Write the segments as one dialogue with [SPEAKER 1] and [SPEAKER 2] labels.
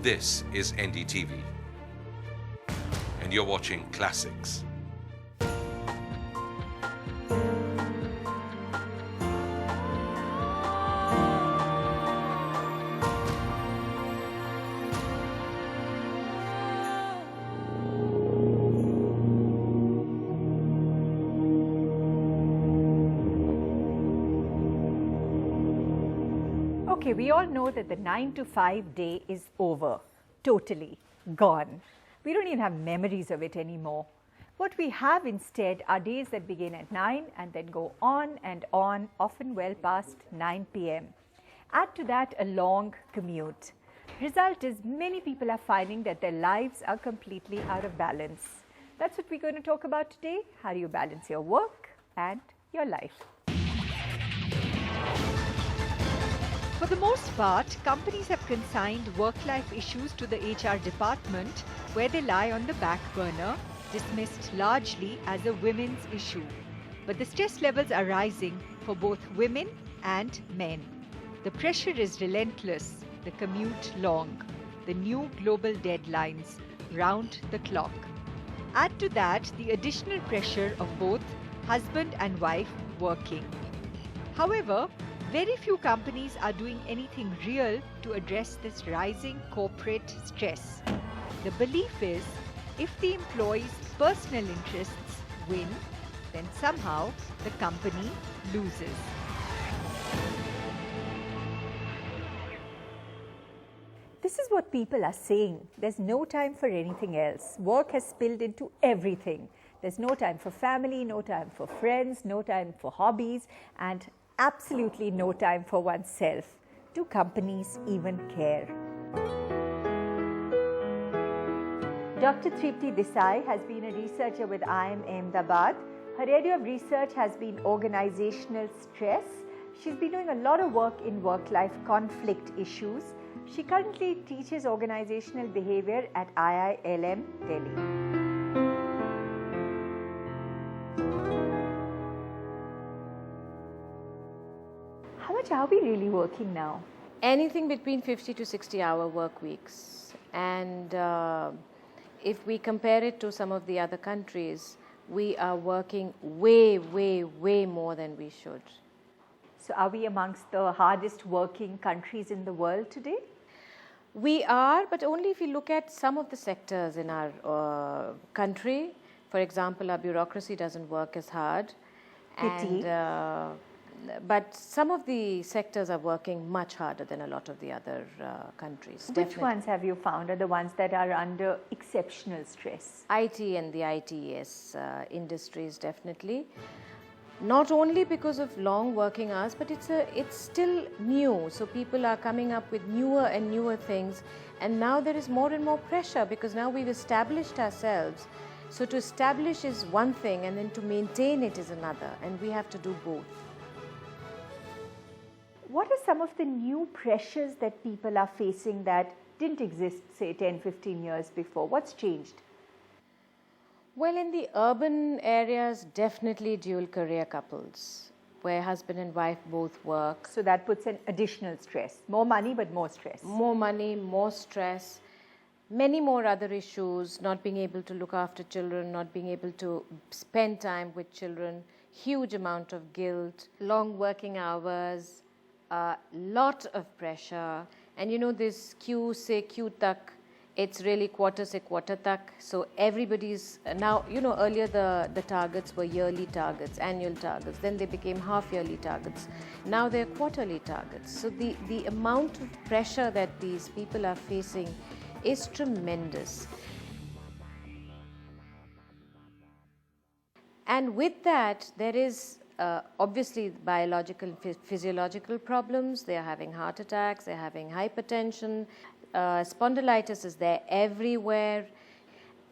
[SPEAKER 1] This is NDTV, and you're watching Classics.
[SPEAKER 2] Okay, we all know that the 9 to 5 day is over, totally gone. We don't even have memories of it anymore. What we have instead are days that begin at 9 and then go on and on, often well past 9 p.m. Add to that a long commute. Result is many people are finding that their lives are completely out of balance. That's what we're going to talk about today. How do you balance your work and your life? For the most part, companies have consigned work-life issues to the HR department, where they lie on the back burner, dismissed largely as a women's issue. But the stress levels are rising for both women and men. The pressure is relentless, the commute long, the new global deadlines round the clock. Add to that the additional pressure of both husband and wife working. However, very few companies are doing anything real to address this rising corporate stress. The belief is, if the employee's personal interests win, then somehow the company loses. This is what people are saying. There's no time for anything else. Work has spilled into everything. There's no time for family, no time for friends, no time for hobbies, and absolutely no time for oneself. Do companies even care? Dr. Tripti Desai has been a researcher with IIM Ahmedabad. Her area of research has been organizational stress. She's been doing a lot of work in work-life conflict issues. She currently teaches organizational behavior at IILM Delhi. How much are we really working now?
[SPEAKER 3] Anything between 50 to 60-hour work weeks. And if we compare it to some of the other countries, we are working way, way, way more than we should.
[SPEAKER 2] So are we amongst the hardest working countries in the world today?
[SPEAKER 3] We are, but only if you look at some of the sectors in our country. For example, our bureaucracy doesn't work as hard.
[SPEAKER 2] Pity.
[SPEAKER 3] But some of the sectors are working much harder than a lot of the other countries.
[SPEAKER 2] Which ones have you found are the ones that are under exceptional stress?
[SPEAKER 3] IT and the ITES industries, definitely. Not only because of long working hours, but it's still new. So people are coming up with newer and newer things. And now there is more and more pressure because now we've established ourselves. So to establish is one thing and then to maintain it is another. And we have to do both.
[SPEAKER 2] What are some of the new pressures that people are facing that didn't exist, say, 10, 15 years before? What's changed?
[SPEAKER 3] Well, in the urban areas, definitely dual career couples, where husband and wife both work.
[SPEAKER 2] So that puts an additional stress. More money, but more stress.
[SPEAKER 3] More money, more stress. Many more other issues, not being able to look after children, not being able to spend time with children, huge amount of guilt, long working hours, lot of pressure, and you know this Q se Q tak, it's really quarter se quarter tak. So everybody's now, you know, earlier the targets were yearly targets, annual targets, then they became half yearly targets. Now they're quarterly targets. So the amount of pressure that these people are facing is tremendous. And with that, there is obviously biological and physiological problems. They are having heart attacks, they're having hypertension, spondylitis is there everywhere,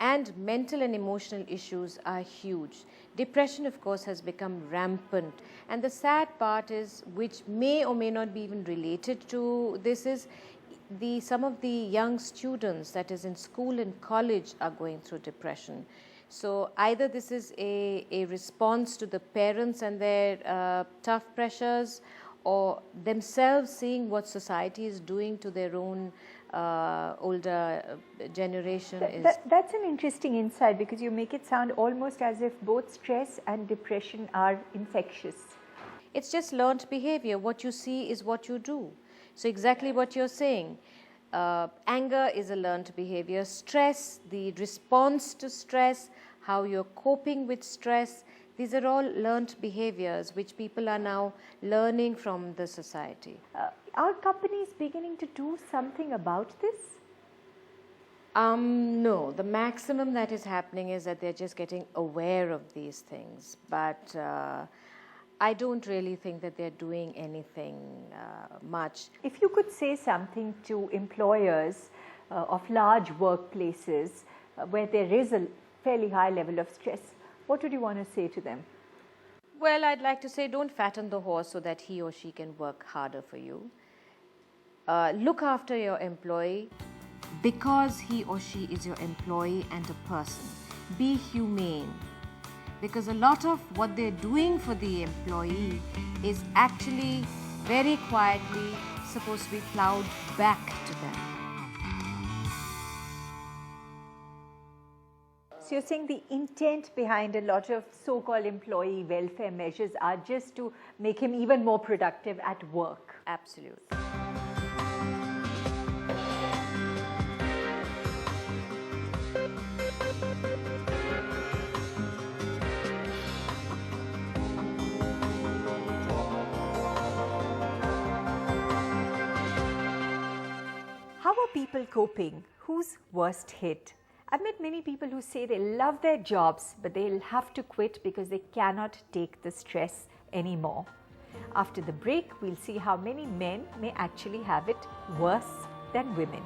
[SPEAKER 3] and mental and emotional issues are huge. Depression, of course, has become rampant, and the sad part is, which may or may not be even related to this, is some of the young students that is in school and college are going through depression. So either this is a response to the parents and their tough pressures, or themselves seeing what society is doing to their own older generation is...
[SPEAKER 2] That's an interesting insight, because you make it sound almost as if both stress and depression are infectious.
[SPEAKER 3] It's just learnt behavior. What you see is what you do. So exactly what you're saying. Anger is a learnt behavior. Stress, the response to stress, how you're coping with stress, these are all learnt behaviors which people are now learning from the society.
[SPEAKER 2] Are companies beginning to do something about this?
[SPEAKER 3] No, the maximum that is happening is that they're just getting aware of these things. But I don't really think that they're doing anything much.
[SPEAKER 2] If you could say something to employers of large workplaces where there is a fairly high level of stress, what would you want to say to them?
[SPEAKER 3] Well, I'd like to say, don't fatten the horse so that he or she can work harder for you. Look after your employee because he or she is your employee and a person. Be humane, because a lot of what they're doing for the employee is actually very quietly supposed to be plowed back to them.
[SPEAKER 2] So you're saying the intent behind a lot of so-called employee welfare measures are just to make him even more productive at work?
[SPEAKER 3] Absolutely.
[SPEAKER 2] How are people coping? Who's worst hit? I've met many people who say they love their jobs, but they'll have to quit because they cannot take the stress anymore. After the break, we'll see how many men may actually have it worse than women.